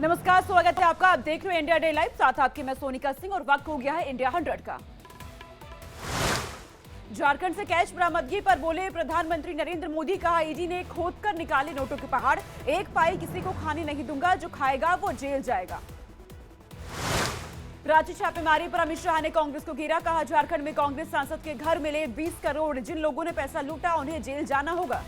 नमस्कार, स्वागत है आपका। आप देख रहे हो इंडिया डे लाइव, साथ आपकी मैं सोनिका सिंह और वक्त हो गया है इंडिया 100 का। झारखंड से कैश बरामदगी पर बोले प्रधानमंत्री नरेंद्र मोदी, कहा ईडी ने खोदकर निकाले नोटों के पहाड़, एक पाई किसी को खाने नहीं दूंगा, जो खाएगा वो जेल जाएगा। रांची छापेमारी पर अमित शाह ने कांग्रेस को घेरा, कहा झारखंड में कांग्रेस सांसद के घर मिले 20 करोड़, जिन लोगों ने पैसा लूटा उन्हें जेल जाना होगा।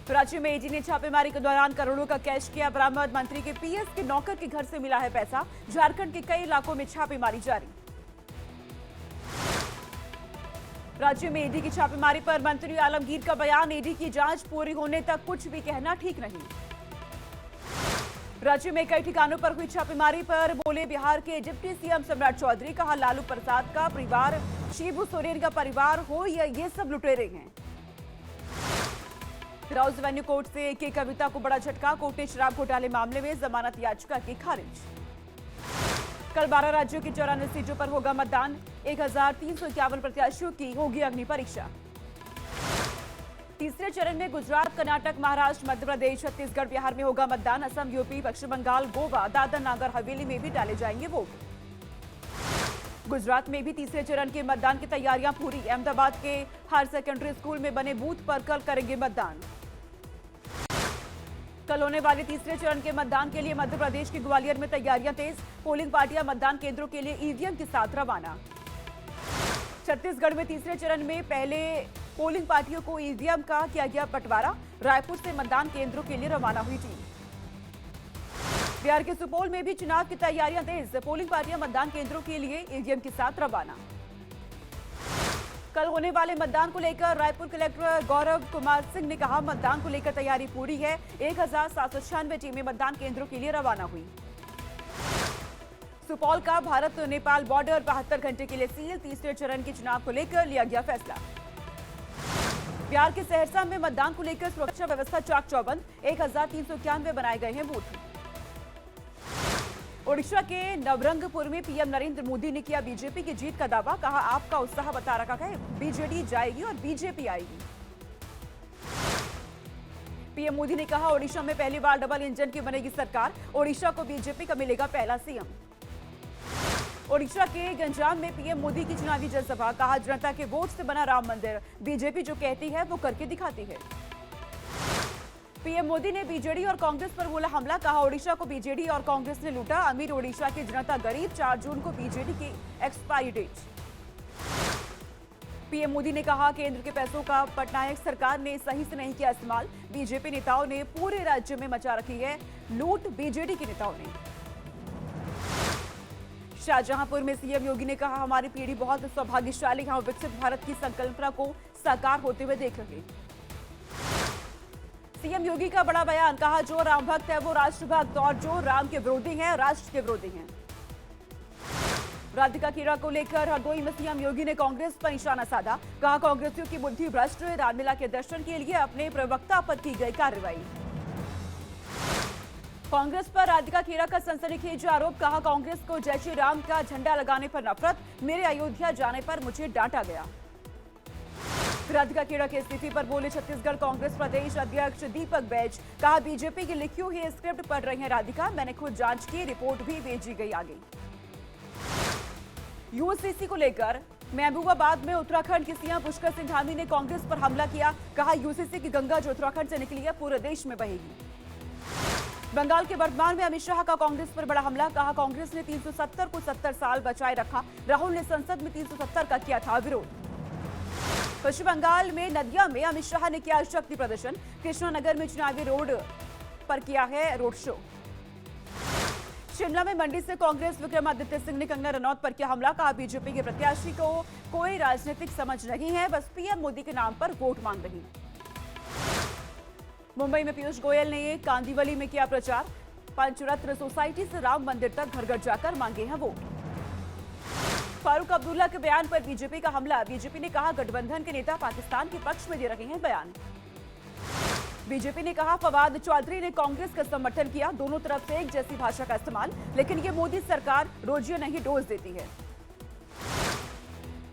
राज्य में ईडी ने छापेमारी के दौरान करोड़ों का कैश किया बरामद, मंत्री के पीएस के नौकर के घर से मिला है पैसा, झारखंड के कई इलाकों में छापेमारी जारी। राज्य में ईडी की छापेमारी पर मंत्री आलमगीर का बयान, ईडी की जांच पूरी होने तक कुछ भी कहना ठीक नहीं। राज्य में कई ठिकानों पर हुई छापेमारी पर बोले बिहार के डिप्टी सीएम सम्राट चौधरी, कहा लालू प्रसाद का परिवार, शिबू सोरेन का परिवार हो या ये सब लुटेरे हैं। राउज एवेन्यू कोर्ट से के कविता को बड़ा झटका, कोर्ट ने शराब घोटाले मामले में जमानत याचिका की खारिज। कल 12 राज्यों की 94 सीटों पर होगा मतदान, 1351 प्रत्याशियों की होगी अग्नि परीक्षा। तीसरे चरण में गुजरात, कर्नाटक, महाराष्ट्र, मध्य प्रदेश, छत्तीसगढ़, बिहार में होगा मतदान, असम, यूपी, पश्चिम बंगाल, गोवा, दादर नागर हवेली में भी डाले जाएंगे वोट। गुजरात में भी तीसरे चरण के मतदान की तैयारियां पूरी, अहमदाबाद के हायर सेकेंडरी स्कूल में बने बूथ पर कल करेंगे मतदान। कल होने वाले तीसरे चरण के मतदान के लिए मध्य प्रदेश के ग्वालियर में तैयारियां तेज, पोलिंग पार्टियां मतदान केंद्रों के लिए ईवीएम के साथ रवाना। छत्तीसगढ़ में तीसरे चरण में पहले पोलिंग पार्टियों को ईवीएम का किया गया बंटवारा, रायपुर से मतदान केंद्रों के लिए रवाना हुई टीम। बिहार के सुपौल में भी चुनाव की तैयारियां तेज, पोलिंग पार्टियां मतदान केंद्रों के लिए ईवीएम के साथ रवाना। कल होने वाले मतदान को लेकर रायपुर कलेक्टर गौरव कुमार सिंह ने कहा, मतदान को लेकर तैयारी पूरी है, 1796 टीमें मतदान केंद्रों के लिए रवाना हुई। सुपौल का भारत नेपाल बॉर्डर 72 घंटे के लिए सील, तीसरे चरण के चुनाव को लेकर लिया गया फैसला। बिहार के सहरसा में मतदान को लेकर सुरक्षा व्यवस्था चाक चौबंद, 1391 बनाए गए हैं बूथ। ओडिशा के नवरंगपुर में पीएम नरेंद्र मोदी ने किया बीजेपी की जीत का दावा, कहा आपका उत्साह बता रखा है, बीजेडी जाएगी और बीजेपी आएगी। पीएम मोदी ने कहा ओडिशा में पहली बार डबल इंजन की बनेगी सरकार, ओडिशा को बीजेपी का मिलेगा पहला सीएम। ओडिशा के गंजाम में पीएम मोदी की चुनावी जनसभा, कहा जनता के वोट से बना राम मंदिर, बीजेपी जो कहती है वो करके दिखाती है। पीएम मोदी ने बीजेडी और कांग्रेस पर बोला हमला, कहा ओडिशा को बीजेडी और कांग्रेस ने लूटा, अमीर ओडिशा की जनता गरीब, 4 जून को बीजेडी की एक्सपायरी डेट। पीएम मोदी ने कहा केंद्र के पैसों का पटनायक सरकार ने सही से नहीं किया इस्तेमाल, बीजेपी नेताओं ने पूरे राज्य में मचा रखी है लूट, बीजेडी के नेताओं ने। शाहजहांपुर में सीएम योगी ने कहा हमारी पीढ़ी बहुत सौभाग्यशाली है, विकसित भारत की संकल्पना को साकार होते हुए देख रहे। सीएम योगी का बड़ा बयान, कहा जो राम भक्त है वो राष्ट्र भक्त, और जो राम के विरोधी हैं राष्ट्र के विरोधी हैं। राधिका कीड़ा को लेकर हरदोई में सीएम योगी ने कांग्रेस पर निशाना साधा, कहा कांग्रेसियों की बुद्धि भ्रष्ट, रामलीला के दर्शन के लिए अपने प्रवक्ता पर की गई कार्रवाई। कांग्रेस पर राधिका कीड़ा का सनसनीखेज आरोप, कहा कांग्रेस को जय श्री राम का झंडा लगाने पर नफरत, मेरे अयोध्या जाने पर मुझे डांटा गया। राधिका कीड़ा के इस्तीफे पर बोले छत्तीसगढ़ कांग्रेस प्रदेश अध्यक्ष दीपक बैज, कहा बीजेपी की लिखी हुई स्क्रिप्ट पढ़ रही है राधिका, मैंने खुद जांच की, रिपोर्ट भी भेजी गई आगे। यूसीसी को लेकर महबूबाबाद में उत्तराखंड के सीएम पुष्कर सिंह धामी ने कांग्रेस पर हमला किया, कहा यूसीसी की गंगा जो उत्तराखंड से निकली है पूरे देश में बहेगी। बंगाल के वर्धमान में अमित शाह का कांग्रेस पर बड़ा हमला, कहा कांग्रेस ने 370 को 70 साल बचाए रखा, राहुल ने संसद में 370 का किया था विरोध। पश्चिम बंगाल में नदिया में अमित शाह ने किया शक्ति प्रदर्शन, कृष्णानगर में चुनावी रोड पर किया है रोड शो। शिमला में मंडी से कांग्रेस विक्रमादित्य सिंह ने कंगना रनौत पर किया हमला, कहा बीजेपी के प्रत्याशी को कोई राजनीतिक समझ नहीं है, बस पीएम मोदी के नाम पर वोट मांग रही। मुंबई में पीयूष गोयल ने कांदिवली में किया प्रचार, पंचरत्न सोसाइटी से राम मंदिर तक घर घर जाकर मांगे हैं वोट। फारूक अब्दुल्ला के बयान पर बीजेपी का हमला, बीजेपी ने कहा गठबंधन के नेता पाकिस्तान के पक्ष में दे रहे हैं बयान। बीजेपी ने कहा फवाद चौधरी ने कांग्रेस का समर्थन किया, दोनों तरफ से एक जैसी भाषा का इस्तेमाल, लेकिन ये मोदी सरकार रोजियों नहीं डोज देती है।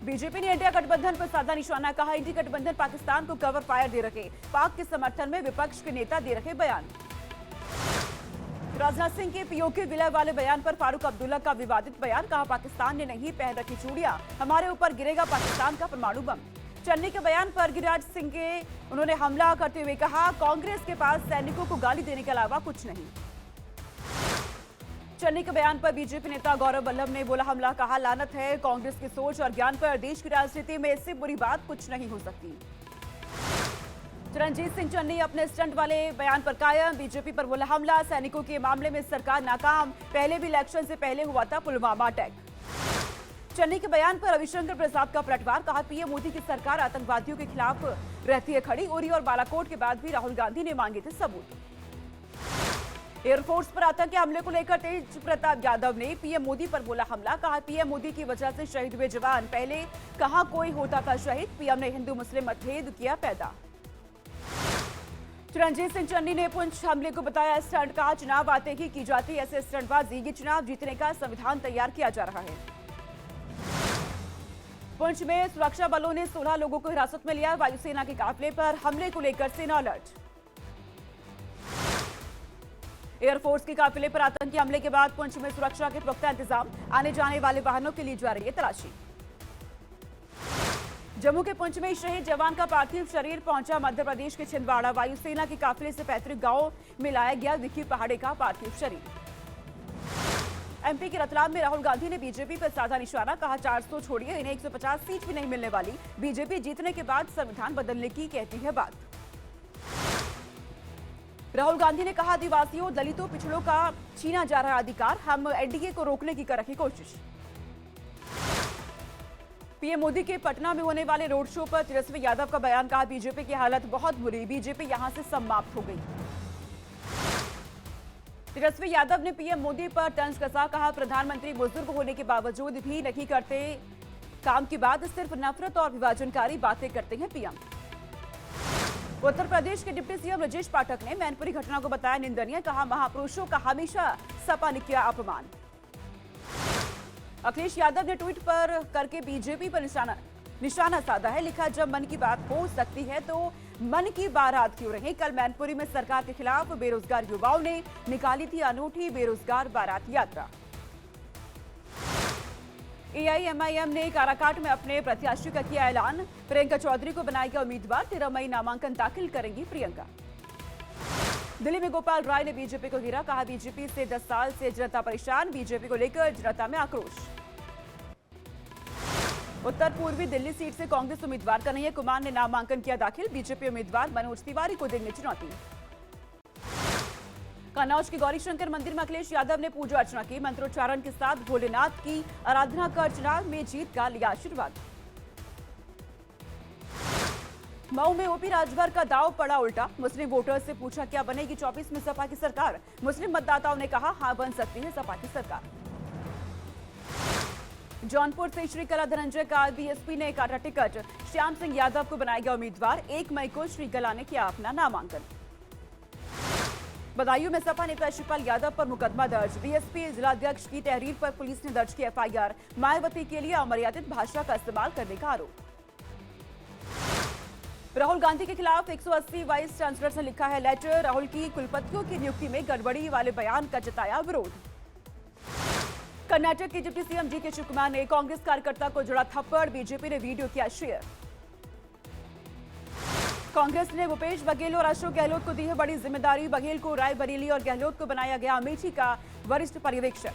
बीजेपी ने इंडिया गठबंधन पर साधा निशाना, कहा इंडिया गठबंधन पाकिस्तान को कवर फायर दे रहे, पाक के समर्थन में विपक्ष के नेता दे रहे बयान। राजनाथ सिंह के पीओके विलय वाले बयान पर फारूक अब्दुल्ला का विवादित बयान। कहा पाकिस्तान ने नहीं पहन रखी चूड़ियां, हमारे ऊपर गिरेगा पाकिस्तान का परमाणु बम। चन्नी के बयान पर गिरिराज सिंह के उन्होंने हमला करते हुए कहा कांग्रेस के पास सैनिकों को गाली देने के अलावा कुछ नहीं। चन्नी के बयान पर बीजेपी नेता गौरव वल्लभ ने बोला हमला, कहा लानत है कांग्रेस की सोच और ज्ञान पर, देश की राजनीति में इससे बुरी बात कुछ नहीं हो सकती। रणजीत सिंह चन्नी अपने स्टंट वाले बयान पर कायम। बीजेपी पर बोला हमला, सैनिकों के मामले में सरकार नाकाम, पहले भी इलेक्शन से पहले हुआ था पुलवामा अटैक। चन्नी के बयान पर रविशंकर प्रसाद का पलटवार। कहा पीएम मोदी की सरकार आतंकवादियों के खिलाफ रहती है खड़ी। उरी और बालाकोट के बाद भी राहुल गांधी ने मांगे थे सबूत। एयरफोर्स पर आतंकी हमले को लेकर तेज प्रताप यादव ने पीएम मोदी पर बोला हमला। कहा पीएम मोदी की वजह से शहीद हुए जवान, पहले कहां कोई होता था शहीद, पीएम ने हिंदू मुस्लिम मतभेद किया पैदा। रणजीत सिंह चन्नी ने पुंछ हमले को बताया स्टंट। कहा चुनाव आते ही की जाती ऐसे स्टंटबाजी, ये चुनाव जीतने का संविधान तैयार किया जा रहा है। पुंछ में सुरक्षा बलों ने 16 लोगों को हिरासत में लिया। वायुसेना के काफिले पर हमले को लेकर सेना अलर्ट। एयरफोर्स के काफिले पर आतंकी हमले के बाद पुंछ में सुरक्षा के पुख्ता इंतजाम, आने जाने वाले वाहनों के लिए जा रही है तलाशी। जम्मू के पुंछ में शहीद जवान का पार्थिव शरीर पहुंचा मध्य प्रदेश के छिंदवाड़ा। वायुसेना के काफिले से पैतृक गांव में लाया गया विक्की पहाड़े का पार्थिव शरीर। एमपी के रतलाम में राहुल गांधी ने बीजेपी पर साधा निशाना। कहा 400 छोड़िए, इन्हें 150 सीट भी नहीं मिलने वाली। बीजेपी जीतने के बाद संविधान बदलने की कहती है बात। राहुल गांधी ने कहा आदिवासियों, दलितों, पिछड़ों का छीना जा रहा अधिकार, हम एनडीए को रोकने की कर रही कोशिश। पीएम मोदी के पटना में होने वाले रोड शो पर तेजस्वी यादव का बयान। कहा बीजेपी की हालत बहुत बुरी, बीजेपी यहां से समाप्त हो गई। तेजस्वी यादव ने पीएम मोदी पर तंज कसा। कहा प्रधानमंत्री बुजुर्ग होने के बावजूद भी नहीं करते काम की बात, सिर्फ नफरत और विभाजनकारी बातें करते हैं पीएम। उत्तर प्रदेश के डिप्टी सीएम ब्रजेश पाठक ने मैनपुरी घटना को बताया निंदनीय। कहा महापुरुषों का हमेशा सपा ने किया अपमान। अखिलेश यादव ने ट्वीट पर करके बीजेपी पर निशाना साधा है। लिखा जब मन की बात हो सकती है तो मन की बारात क्यों रही। कल मैनपुरी में सरकार के खिलाफ बेरोजगार युवाओं ने निकाली थी अनूठी बेरोजगार बारात यात्रा। एआईएमआईएम ने काराकाट में अपने प्रत्याशी का किया ऐलान। प्रियंका चौधरी को बनाया गया उम्मीदवार। 13 मई नामांकन दाखिल करेंगी प्रियंका। दिल्ली में गोपाल राय ने बीजेपी को घेरा। कहा बीजेपी से 10 साल से जनता परेशान, बीजेपी को लेकर जनता में आक्रोश। उत्तर पूर्वी दिल्ली सीट से कांग्रेस उम्मीदवार कन्हैया कुमार ने नामांकन किया दाखिल। बीजेपी उम्मीदवार मनोज तिवारी को देंगे चुनौती। कन्नौज के गौरीशंकर मंदिर में अखिलेश यादव ने पूजा अर्चना की। मंत्रोच्चारण के साथ भोलेनाथ की आराधना कर चुनाव में जीत का लिया आशीर्वाद। मऊ में ओपी राजभर का दाव पड़ा उल्टा। मुस्लिम वोटर्स से पूछा क्या बनेगी 24 में सपा की सरकार। मुस्लिम मतदाताओं ने कहा हां बन सकती है सपा की सरकार। जौनपुर से श्रीकला धनंजय का बीएसपी ने काटा टिकट। श्याम सिंह यादव को बनाया गया उम्मीदवार। 1 मई को श्रीकला ने किया अपना नामांकन। बदायूं में सपा नेता शिवपाल यादव पर मुकदमा दर्ज। बीएसपी जिलाध्यक्ष की तहरीर पर पुलिस ने दर्ज की एफआईआर। मायावती के लिए अमर्यादित भाषा का इस्तेमाल करने का आरोप। राहुल गांधी के खिलाफ 180 वाइस चांसलर ने लिखा है लेटर। राहुल की कुलपतियों की नियुक्ति में गड़बड़ी वाले बयान का जताया विरोध। कर्नाटक के डिप्टी सीएम जीके शिवकुमार ने कांग्रेस कार्यकर्ता को जड़ा थप्पड़। बीजेपी ने वीडियो किया शेयर। कांग्रेस ने भूपेश बघेल और अशोक गहलोत को दी है बड़ी जिम्मेदारी। बघेल को रायबरेली और गहलोत को बनाया गया अमेठी का वरिष्ठ पर्यवेक्षक।